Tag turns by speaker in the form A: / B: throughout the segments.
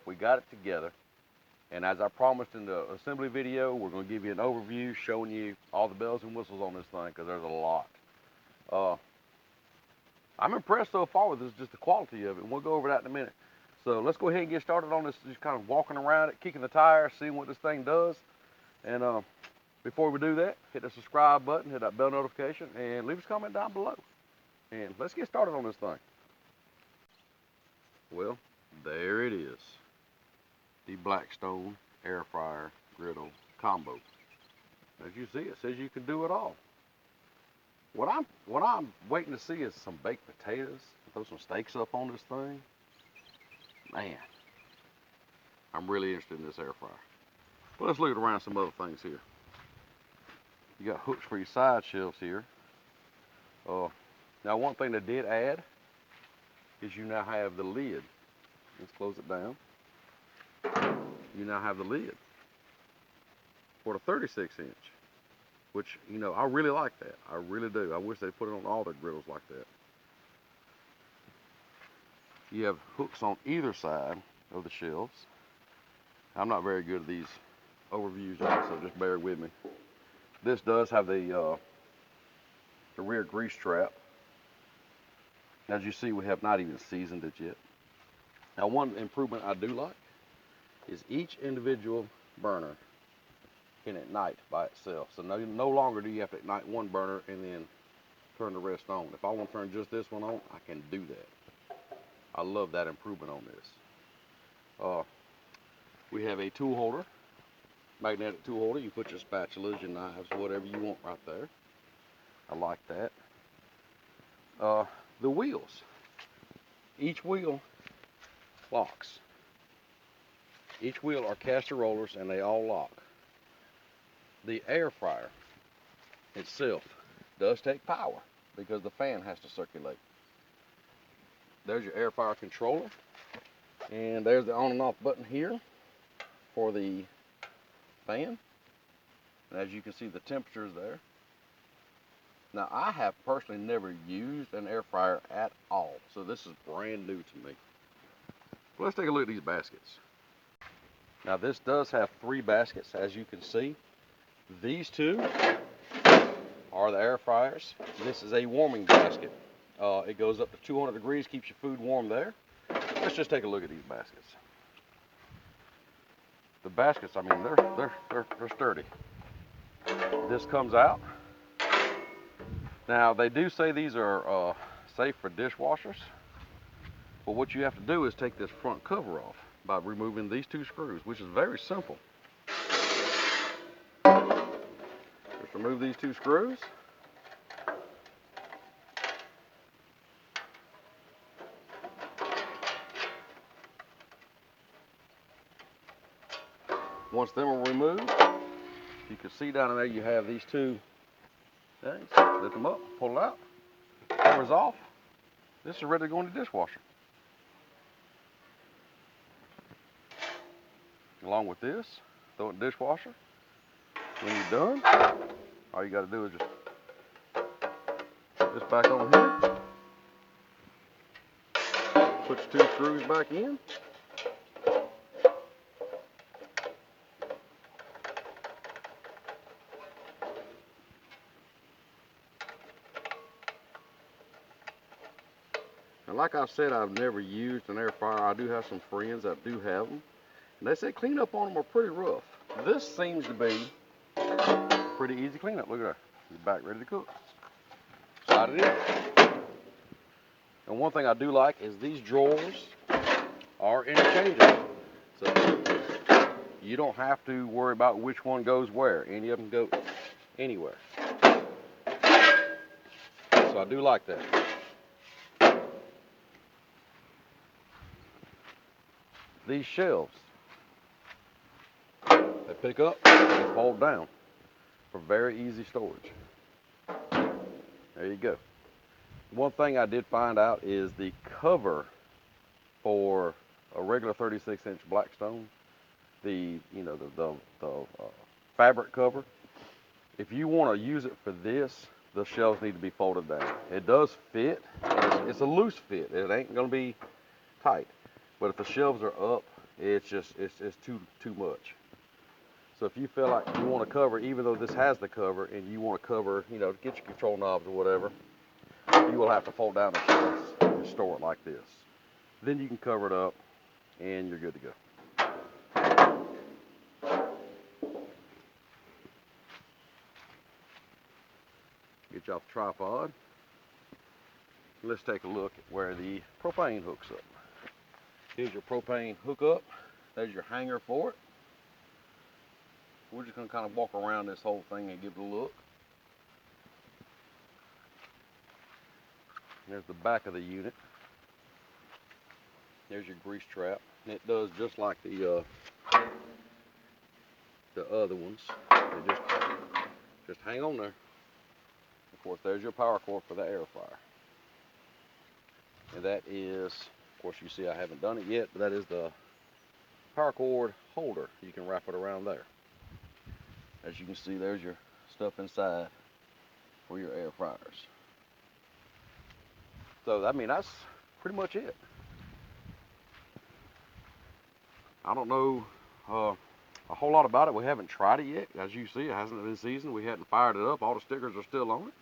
A: we got it together. And as I promised in the assembly video, we're going to give you an overview showing you all the bells and whistles on this thing, because there's a lot. I'm impressed so far with this, just the quality of it, and we'll go over that in a minute. So let's go ahead and get started on this, just kind of walking around it, kicking the tires, seeing what this thing does. And before we do that, hit the subscribe button, hit that bell notification, and leave us a comment down below. And let's get started on this thing. Well, there it is. The Blackstone Air Fryer Griddle Combo. As you see, it says you can do it all. What I'm waiting to see is some baked potatoes. Throw some steaks up on this thing. Man, I'm really interested in this air fryer. But let's look around some other things here. You got hooks for your side shelves here. Now one thing they did add is you now have the lid. Let's close it down. You now have the lid for the 36 inch, which, you know, I really like that. I really do. I wish they put it on all their griddles like that. You have hooks on either side of the shelves. I'm not very good at these overviews, y'all, so just bear with me. This does have the rear grease trap. As you see, we have not even seasoned it yet. Now, one improvement I do like is each individual burner can ignite by itself. So no longer do you have to ignite one burner and then turn the rest on. If I want to turn just this one on, I can do that. I love that improvement on this. We have a tool holder, magnetic tool holder. You put your spatulas, your knives, whatever you want right there. I like that. The wheels. Each wheel locks. Each wheel are caster rollers and they all lock. The air fryer itself does take power because the fan has to circulate. There's your air fryer controller, and there's the on and off button here for the fan. And as you can see, the temperature is there. Now, I have personally never used an air fryer at all, so this is brand new to me. Let's take a look at these baskets. Now, this does have 3 baskets, as you can see. These 2 are the air fryers. This is a warming basket. It goes up to 200 degrees, keeps your food warm there. Let's just take a look at these baskets. The baskets, I mean, they're sturdy. This comes out. Now, they do say these are safe for dishwashers. But what you have to do is take this front cover off by removing these 2 screws, which is very simple. Just remove these 2 screws. Once them are removed, you can see down in there you have these 2 things. Lift them up, pull it out, cover's off. This is ready to go in the dishwasher. Along with this, throw it in the dishwasher. When you're done, all you got to do is just put this back on here. Put your 2 screws back in. And like I said, I've never used an air fryer. I do have some friends that do have them. And they say cleanup on them are pretty rough. This seems to be pretty easy cleanup. Look at that. It's back ready to cook. Slide it in. And one thing I do like is these drawers are interchangeable. So you don't have to worry about which one goes where. Any of them go anywhere. So I do like that. These shelves, they pick up and fold down for very easy storage. There you go. One thing I did find out is the cover for a regular 36-inch Blackstone, the fabric cover. If you want to use it for this, the shelves need to be folded down. It does fit. It's a loose fit. It ain't going to be tight. But if the shelves are up, it's just it's too much. So if you feel like you want to cover, even though this has the cover, and you want to cover, you know, get your control knobs or whatever, you will have to fold down the shelves and store it like this. Then you can cover it up, and you're good to go. Get you off the tripod. Let's take a look at where the propane hooks up. Here's your propane hookup. There's your hanger for it. We're just going to kind of walk around this whole thing and give it a look. There's the back of the unit. There's your grease trap. And it does just like the other ones. They just hang on there. Of course, there's your power cord for the air fryer. And that is, of course, you see I haven't done it yet, but that is the power cord holder. You can wrap it around there. As you can see, there's your stuff inside for your air fryers. So, I mean, that's pretty much it. I don't know a whole lot about it. We haven't tried it yet. As you see, it hasn't been seasoned. We hadn't fired it up. All the stickers are still on it,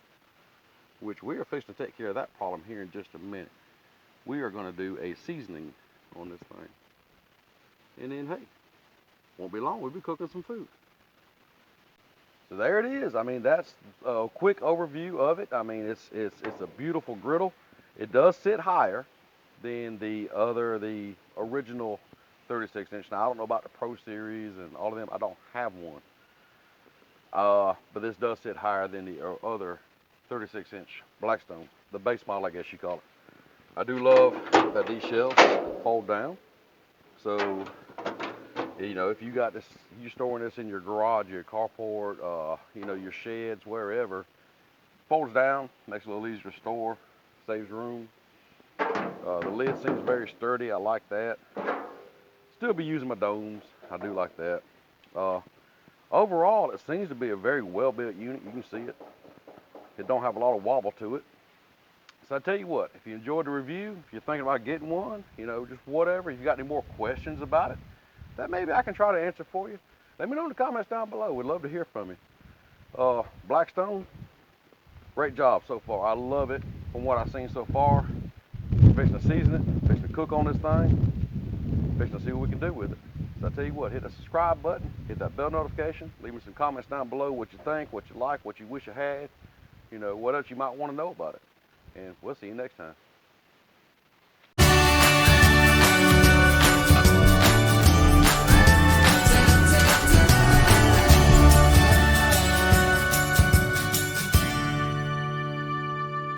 A: which we are fixing to take care of that problem here in just a minute. We are going to do a seasoning on this thing. And then, hey, won't be long. We'll be cooking some food. So there it is. I mean, that's a quick overview of it. I mean, it's a beautiful griddle. It does sit higher than the original 36-inch. Now, I don't know about the Pro Series and all of them. I don't have one. But this does sit higher than the other 36-inch Blackstone, the base model, I guess you call it. I do love that these shelves fold down. So, you know, if you got this, you're storing this in your garage, your carport, you know, your sheds, wherever, folds down, makes it a little easier to store, saves room. The lid seems very sturdy. I like that. Still be using my domes. I do like that. Overall, it seems to be a very well-built unit. You can see it. It don't have a lot of wobble to it. So I tell you what, if you enjoyed the review, if you're thinking about getting one, you know, just whatever, if you got any more questions about it, that maybe I can try to answer for you. Let me know in the comments down below. We'd love to hear from you. Blackstone, great job so far. I love it from what I've seen so far. Fixing to season it, fixing to cook on this thing, fixing to see what we can do with it. So I tell you what, hit that subscribe button, hit that bell notification, leave me some comments down below what you think, what you like, what you wish you had, you know, what else you might want to know about it. And we'll see you next time.